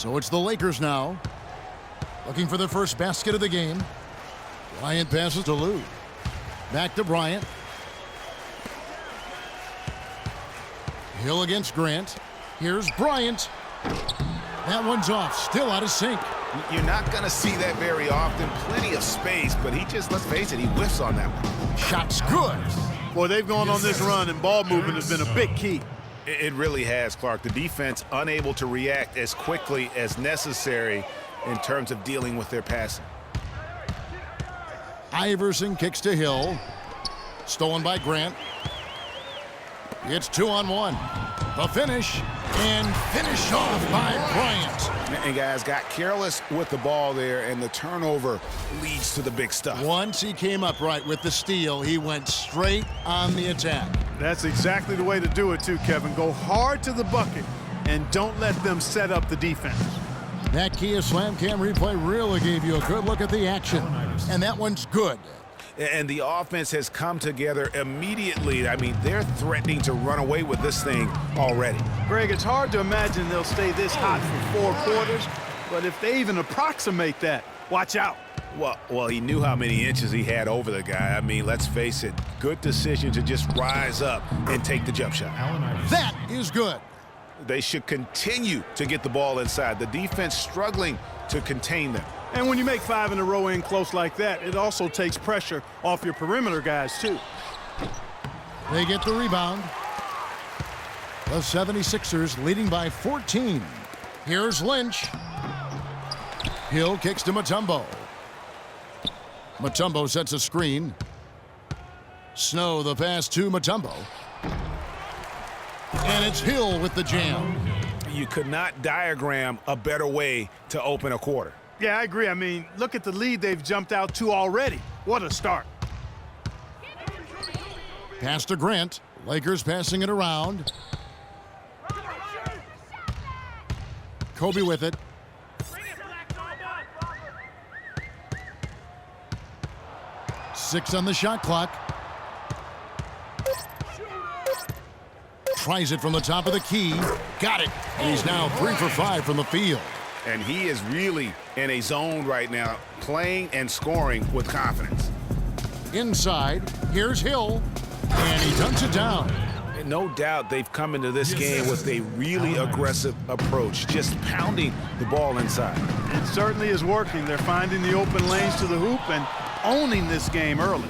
So it's the Lakers now, looking for their first basket of the game. Bryant passes to Lou. Back to Bryant. Hill against Grant. Here's Bryant. That one's off, still out of sync. You're not going to see that very often. Plenty of space, but he just, let's face it, he whiffs on that one. Shot's good. Boy, they've gone on this run, and ball movement has been a big key. It really has, Clark. The defense unable to react as quickly as necessary in terms of dealing with their passing. Iverson kicks to Hill. Stolen by Grant. It's 2-on-1. The finish, and finish off by Bryant. And guys got careless with the ball there, and the turnover leads to the big stuff. Once he came up right with the steal, he went straight on the attack. That's exactly the way to do it, too, Kevin. Go hard to the bucket, and don't let them set up the defense. That Kia Slam Cam replay really gave you a good look at the action. And that one's good. And the offense has come together immediately. I mean, they're threatening to run away with this thing already. Greg, it's hard to imagine they'll stay this hot for 4 quarters, but if they even approximate that, watch out. Well, he knew how many inches he had over the guy. I mean, let's face it, good decision to just rise up and take the jump shot. That is good. They should continue to get the ball inside. The defense struggling to contain them. And when you make 5 in a row in close like that, it also takes pressure off your perimeter guys, too. They get the rebound. The 76ers leading by 14. Here's Lynch. Hill kicks to Mutombo. Mutombo sets a screen. Snow the pass to Mutombo. And it's Hill with the jam. You could not diagram a better way to open a quarter. Yeah, I agree. I mean, look at the lead they've jumped out to already. What a start. Pass to Grant. Lakers passing it around. Kobe with it. Six on the shot clock. Tries it from the top of the key. Got it. And he's now 3 for 5 from the field. And he is really in a zone right now, playing and scoring with confidence. Inside, here's Hill, and he dunks it down. And no doubt they've come into this game with a really aggressive approach, just pounding the ball inside. It certainly is working. They're finding the open lanes to the hoop and owning this game early.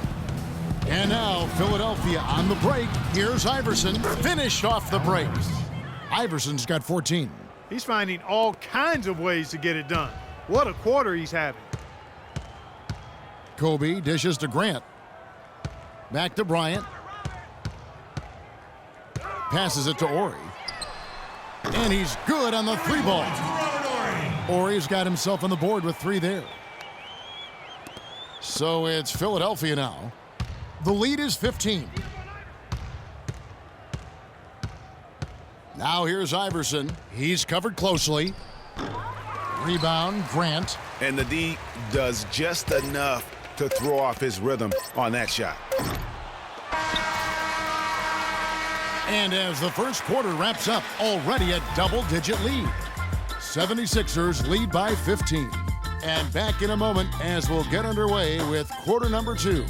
And now Philadelphia on the break. Here's Iverson, finished off the breaks. Iverson's got 14. He's finding all kinds of ways to get it done. What a quarter he's having. Kobe dishes to Grant. Back to Bryant. Passes it to Ori. And he's good on the 3 ball. Ori's got himself on the board with 3 there. So it's Philadelphia now. The lead is 15. Now here's Iverson. He's covered closely. Rebound, Grant. And the D does just enough to throw off his rhythm on that shot. And as the first quarter wraps up, already a double-digit lead. 76ers lead by 15. And back in a moment as we'll get underway with quarter number 2.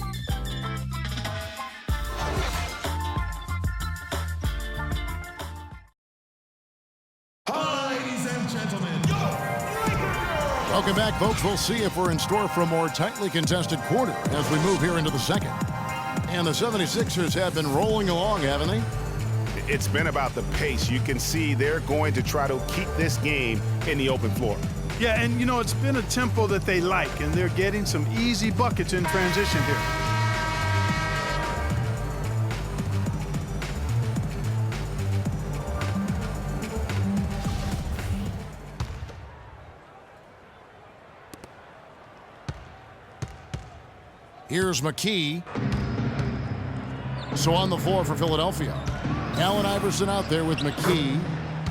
Welcome back, folks. We'll see if we're in store for a more tightly contested quarter as we move here into the second. And the 76ers have been rolling along, haven't they? It's been about the pace. You can see they're going to try to keep this game in the open floor. Yeah, and you know, it's been a tempo that they like, and they're getting some easy buckets in transition here. Here's McKee. So on the floor for Philadelphia. Allen Iverson out there with McKee.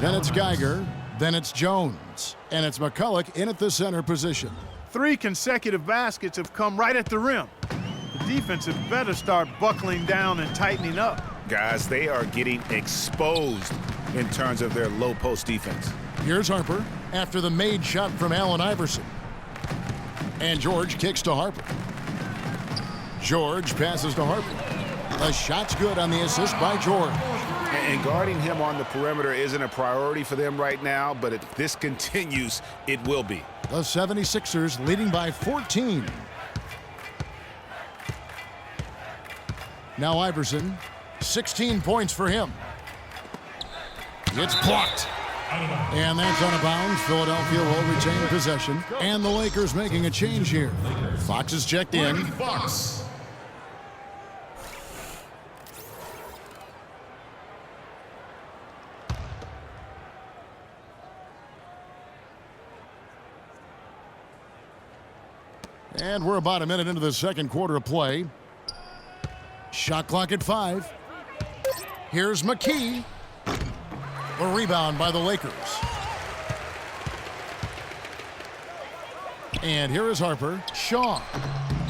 Then it's Geiger. Then it's Jones. And it's McCulloch in at the center position. 3 consecutive baskets have come right at the rim. The defense had better start buckling down and tightening up. Guys, they are getting exposed in terms of their low post defense. Here's Harper. after the made shot from Allen Iverson. And George kicks to Harper. George passes to Harper. The shot's good on the assist by George. And guarding him on the perimeter isn't a priority for them right now, but if this continues, it will be. The 76ers leading by 14. Now Iverson, 16 points for him. It's blocked. And that's out of bounds. Philadelphia will retain possession. And the Lakers making a change here. Fox is checked in. Fox. And we're about a minute into the second quarter of play. Shot clock at 5. Here's McKee. A rebound by the Lakers. And here is Harper. Shaw.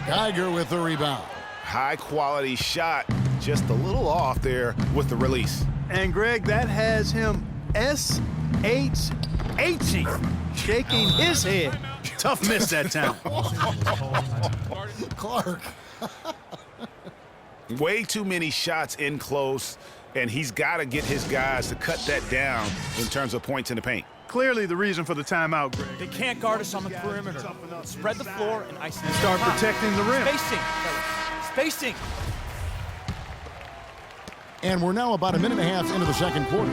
Geiger with the rebound. High quality shot, just a little off there with the release. And Greg, that has him S-H-H-ing, shaking his head. Tough miss that time. Clark. Way too many shots in close, and he's got to get his guys to cut that down in terms of points in the paint. Clearly the reason for the timeout, Greg. They can't guard us on the perimeter. Spread the floor and isolate. Start protecting the rim. Spacing, fellas. Spacing. And we're now about a minute and a half into the second quarter.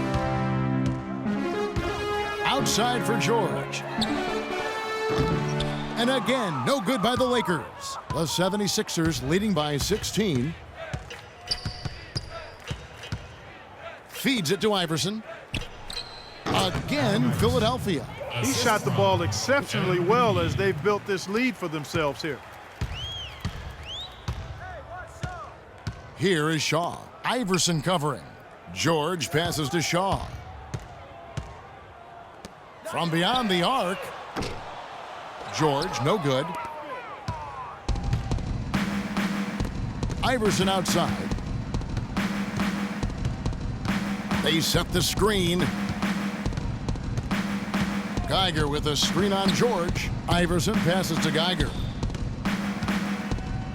Outside for George. And again, no good by the Lakers. The 76ers leading by 16. Feeds it to Iverson. Again, Philadelphia. He shot the ball exceptionally well as they've built this lead for themselves here. Here is Shaw. Iverson covering. George passes to Shaw. From beyond the arc. George, no good. Iverson outside. They set the screen. Geiger with a screen on George. Iverson passes to Geiger.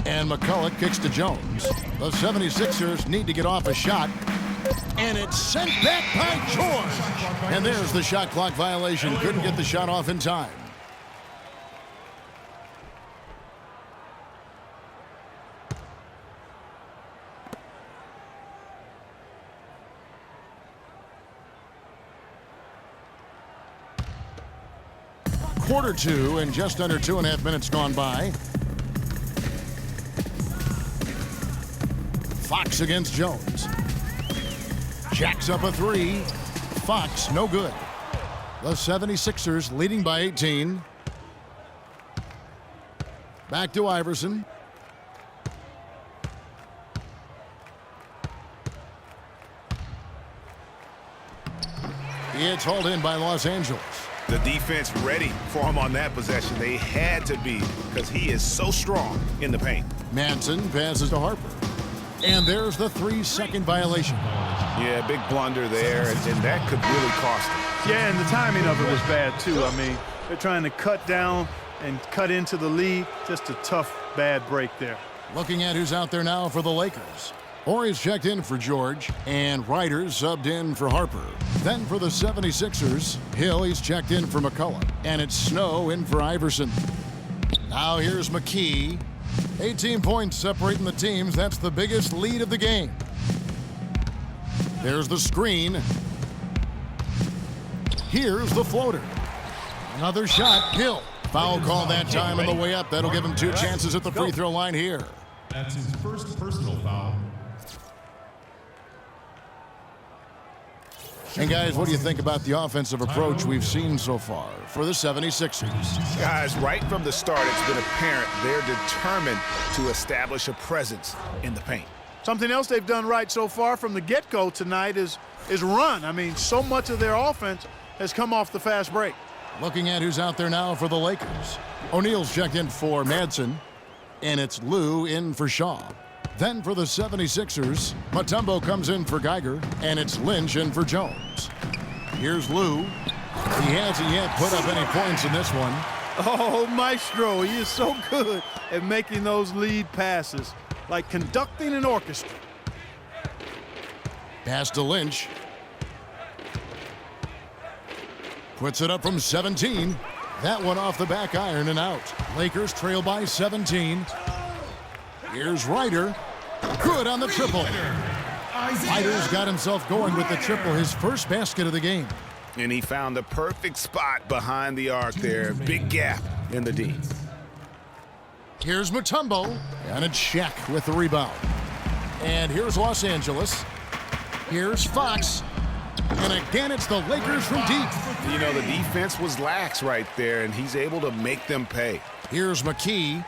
And McCulloch kicks to Jones. The 76ers need to get off a shot. And it's sent back by George. And there's the shot clock violation. Couldn't get the shot off in time. Quarter two and just under 2.5 minutes gone by. Fox against Jones. Jacks up a three. Fox, no good. The 76ers leading by 18. Back to Iverson. It's hauled in by Los Angeles. The defense ready for him on that possession. They had to be because he is so strong in the paint. Manson passes to Harper. And there's the 3-second violation. Yeah, big blunder there, and that could really cost him. Yeah, and the timing of it was bad, too. I mean, they're trying to cut down and cut into the lead. Just a tough, bad break there. Looking at who's out there now for the Lakers. Horry's checked in for George, and Ryder subbed in for Harper. Then for the 76ers, Hill, he's checked in for McCulloch. And it's Snow in for Iverson. Now here's McKee. 18 points separating the teams. That's the biggest lead of the game. There's the screen. Here's the floater. Another shot. Hill. Foul call that time on the way up. That'll give him 2 chances at the free throw line here. That's his first personal foul. And guys, what do you think about the offensive approach we've seen so far for the 76ers? Guys, right from the start, it's been apparent they're determined to establish a presence in the paint. Something else they've done right so far from the get-go tonight is run. I mean, so much of their offense has come off the fast break. Looking at who's out there now for the Lakers. O'Neal's checked in for Madsen, and it's Lou in for Shaw. Then for the 76ers, Mutombo comes in for Geiger, and it's Lynch in for Jones. Here's Lou. He hasn't yet put up any points in this one. Oh, Maestro, he is so good at making those lead passes, like conducting an orchestra. Pass to Lynch. Puts it up from 17. That one off the back iron and out. Lakers trail by 17. Here's Ryder. Good on the triple. Ryder's got himself going with the triple, his first basket of the game. And he found the perfect spot behind the arc there. Big gap in the D. Here's Mutombo, and it's Shaq with the rebound. And here's Los Angeles. Here's Fox. And again, it's the Lakers from deep. You know, the defense was lax right there, and he's able to make them pay. Here's McKee.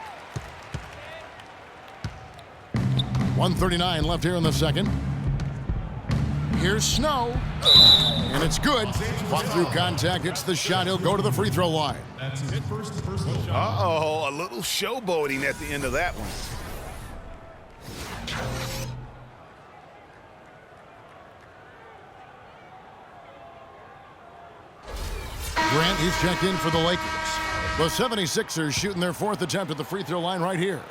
1:39 left here in the second. Here's Snow. And it's good. Fought through contact. Hits the shot. He'll go to the free throw line. That's his first personal shot. Uh-oh, a little showboating at the end of that one. Grant, he's checked in for the Lakers. The 76ers shooting their fourth attempt at the free throw line right here.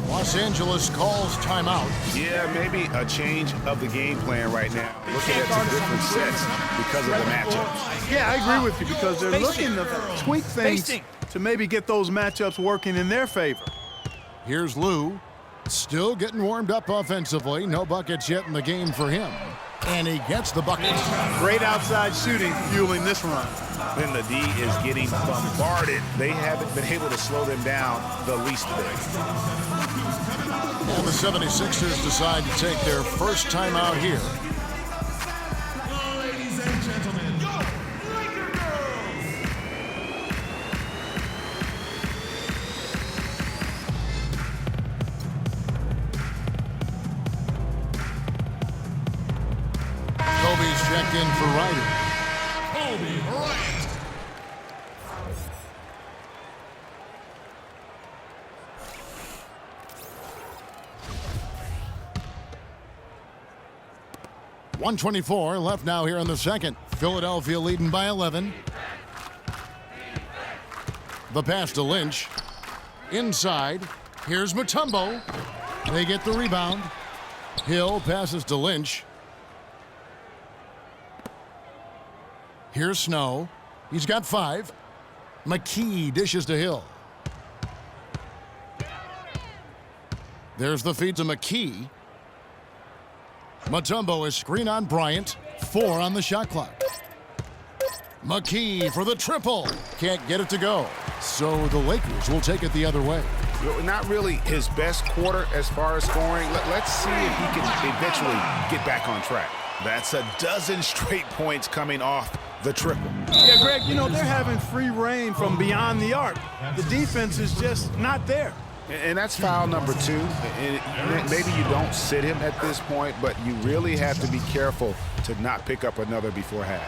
Los Angeles calls timeout. Yeah, maybe a change of the game plan right now. Looking at some different sets because of the matchups. Yeah, I agree with you because they're looking to tweak things to maybe get those matchups working in their favor. Here's Lou. Still getting warmed up offensively. No buckets yet in the game for him. And he gets the bucket. Great outside shooting fueling this run. Then the D is getting bombarded. They haven't been able to slow them down the least bit. And the 76ers decide to take their first timeout here. Ladies and gentlemen, your Laker girls. Kobe's checked in for Ryder. Kobe Bryant. .124 left now here in the second. Philadelphia leading by 11. The pass to Lynch. Inside. Here's Mutombo. They get the rebound. Hill passes to Lynch. Here's Snow. He's got 5. McKee dishes to Hill. There's the feed to McKee. Mutombo is screen on Bryant. 4 on the shot clock. McKee for the triple. Can't get it to go. So the Lakers will take it the other way. Not really his best quarter as far as scoring. Let's see if he can eventually get back on track. That's a dozen straight points coming off the triple. Yeah, Greg, you know, they're having free reign from beyond the arc. The defense is just not there. And that's foul number 2. And maybe you don't sit him at this point, but you really have to be careful to not pick up another before half.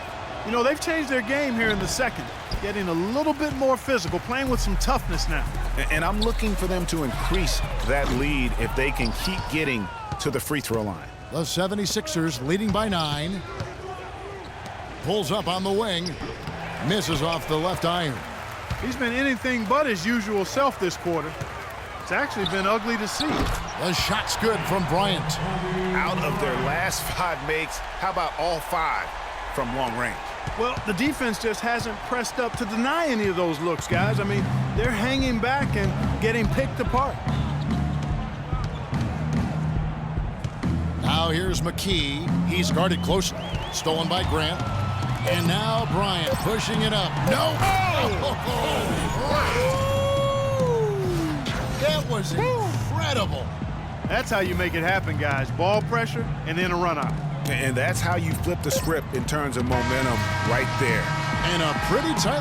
You know, they've changed their game here in the second, getting a little bit more physical, playing with some toughness now. And I'm looking for them to increase that lead if they can keep getting to the free throw line. The 76ers leading by 9. Pulls up on the wing. Misses off the left iron. He's been anything but his usual self this quarter. It's actually been ugly to see. The shot's good from Bryant. Out of their last 5 makes, how about all 5 from long range? Well, the defense just hasn't pressed up to deny any of those looks, guys. I mean, they're hanging back and getting picked apart. Now here's McKee. He's guarded closely. Stolen by Grant. And now Bryant pushing it up. No! That was incredible. That's how you make it happen, guys. Ball pressure and then a run out. And that's how you flip the script in terms of momentum right there. And a pretty tight